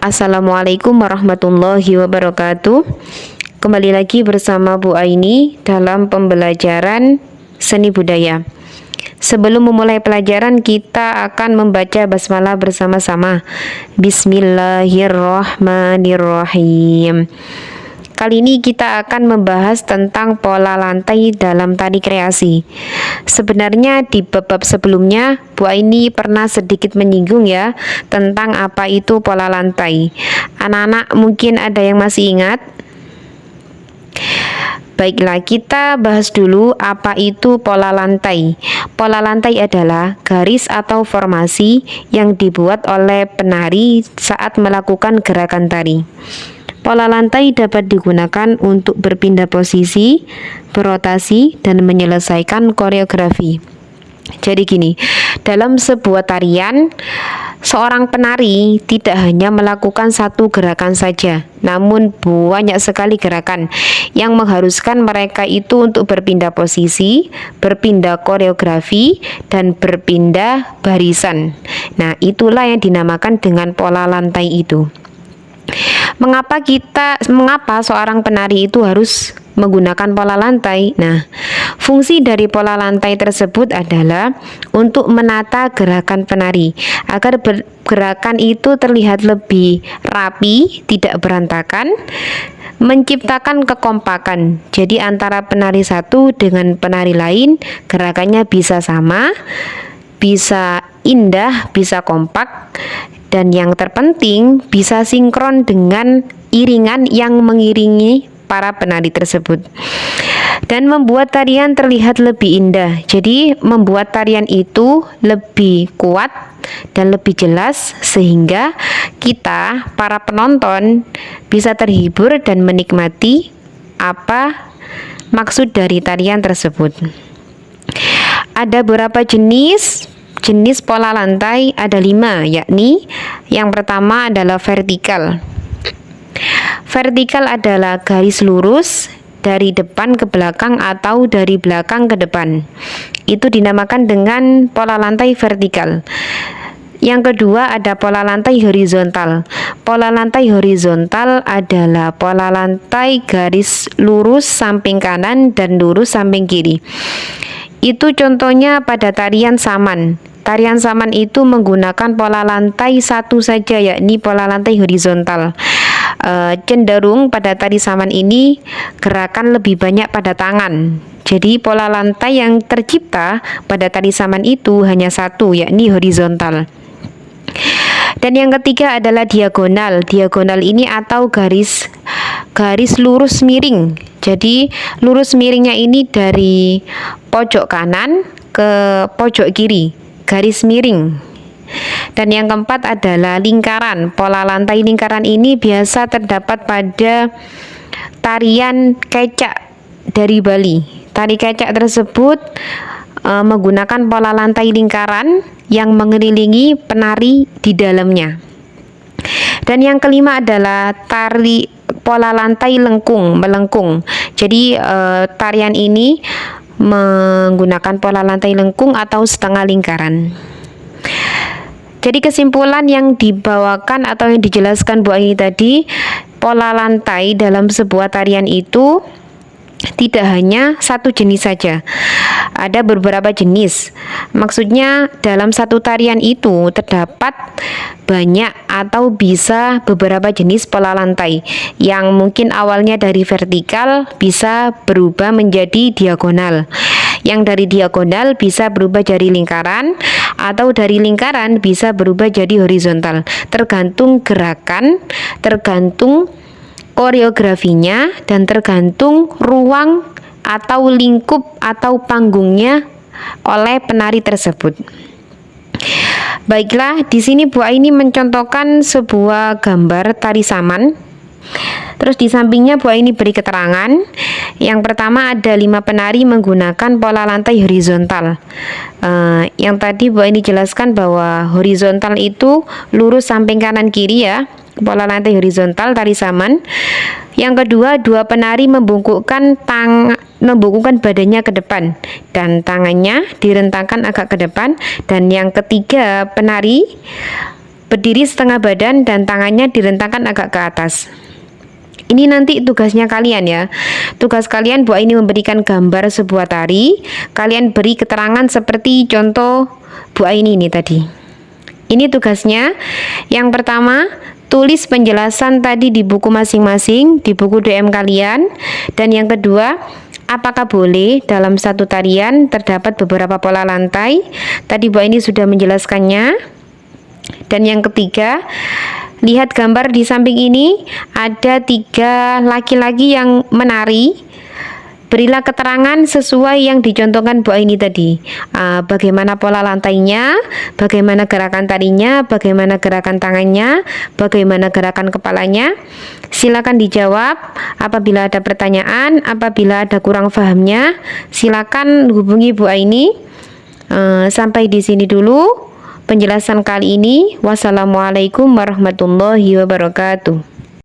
Assalamualaikum warahmatullahi wabarakatuh. Kembali lagi bersama Bu Aini dalam pembelajaran seni budaya. Sebelum memulai pelajaran, kita akan membaca basmalah bersama-sama. Bismillahirrahmanirrahim. Kali ini kita akan membahas tentang pola lantai dalam tari kreasi. Sebenarnya di bab-bab sebelumnya Bu Aini pernah sedikit menyinggung ya tentang apa itu pola lantai. Anak-anak mungkin ada yang masih ingat? Baiklah, kita bahas dulu apa itu pola lantai. Pola lantai adalah garis atau formasi yang dibuat oleh penari saat melakukan gerakan tari. Pola lantai dapat digunakan untuk berpindah posisi, berotasi, dan menyelesaikan koreografi. Jadi gini, dalam sebuah tarian, seorang penari tidak hanya melakukan satu gerakan saja, namun banyak sekali gerakan yang mengharuskan mereka itu untuk berpindah posisi, berpindah koreografi, dan berpindah barisan. Nah, itulah yang dinamakan dengan pola lantai itu. Mengapa seorang penari itu harus menggunakan pola lantai? Nah, fungsi dari pola lantai tersebut adalah untuk menata gerakan penari agar gerakan itu terlihat lebih rapi, tidak berantakan, menciptakan kekompakan. Jadi antara penari satu dengan penari lain, gerakannya bisa sama, bisa indah, bisa kompak, dan yang terpenting bisa sinkron dengan iringan yang mengiringi para penari tersebut dan membuat tarian terlihat lebih indah. Jadi membuat tarian itu lebih kuat dan lebih jelas sehingga kita para penonton bisa terhibur dan menikmati apa maksud dari tarian tersebut. Ada beberapa jenis pola lantai, ada 5, yakni yang pertama adalah vertikal. Vertikal adalah garis lurus dari depan ke belakang atau dari belakang ke depan. Itu dinamakan dengan pola lantai vertikal. Yang kedua ada pola lantai horizontal. Pola lantai horizontal adalah pola lantai garis lurus samping kanan dan lurus samping kiri. Itu contohnya pada tarian saman. Tarian saman itu menggunakan pola lantai satu saja, yakni pola lantai horizontal. Cenderung pada tari saman ini gerakan lebih banyak pada tangan. Jadi pola lantai yang tercipta pada tari saman itu hanya satu, yakni horizontal. Dan yang ketiga adalah diagonal. Diagonal ini atau garis lurus miring. Jadi lurus miringnya ini dari pojok kanan ke pojok kiri, garis miring. Dan yang keempat adalah lingkaran. Pola lantai lingkaran ini biasa terdapat pada tarian kecak dari Bali. Tari kecak tersebut menggunakan pola lantai lingkaran yang mengelilingi penari di dalamnya. Dan yang kelima adalah pola lantai melengkung. Jadi tarian ini menggunakan pola lantai lengkung atau setengah lingkaran. Jadi kesimpulan yang dibawakan atau yang dijelaskan Bu Aini tadi, pola lantai dalam sebuah tarian itu tidak hanya satu jenis saja, ada beberapa jenis. Maksudnya dalam satu tarian itu terdapat banyak atau bisa beberapa jenis pola lantai yang mungkin awalnya dari vertikal bisa berubah menjadi diagonal, yang dari diagonal bisa berubah jadi lingkaran, atau dari lingkaran bisa berubah jadi horizontal, tergantung gerakan, tergantung koreografinya, dan tergantung ruang atau lingkup atau panggungnya oleh penari tersebut. Baiklah, di sini Bu Aini mencontohkan sebuah gambar tari saman. Terus di sampingnya Bu Aini beri keterangan. Yang pertama ada 5 penari menggunakan pola lantai horizontal. Yang tadi Bu Aini jelaskan bahwa horizontal itu lurus samping kanan kiri ya, pola lantai horizontal tari saman. Yang kedua, 2 penari membungkukkan badannya ke depan dan tangannya direntangkan agak ke depan. Dan yang ketiga, penari berdiri setengah badan dan tangannya direntangkan agak ke atas. Ini nanti tugasnya kalian ya. Tugas kalian Bu Aini memberikan gambar sebuah tari. Kalian beri keterangan seperti contoh Bu Aini ini tadi. Ini tugasnya. Yang pertama, tulis penjelasan tadi di buku masing-masing, di buku DM kalian. Dan yang kedua, apakah boleh dalam satu tarian terdapat beberapa pola lantai? Tadi Bu Aini sudah menjelaskannya. Dan yang ketiga, lihat gambar di samping ini, ada 3 laki-laki yang menari. Berilah keterangan sesuai yang dicontohkan Bu Aini tadi. Bagaimana pola lantainya, bagaimana gerakan tarinya, bagaimana gerakan tangannya, bagaimana gerakan kepalanya. Silakan dijawab. Apabila ada pertanyaan, apabila ada kurang pahamnya, silakan hubungi Bu Aini. Sampai di sini dulu penjelasan kali ini. Wassalamualaikum warahmatullahi wabarakatuh.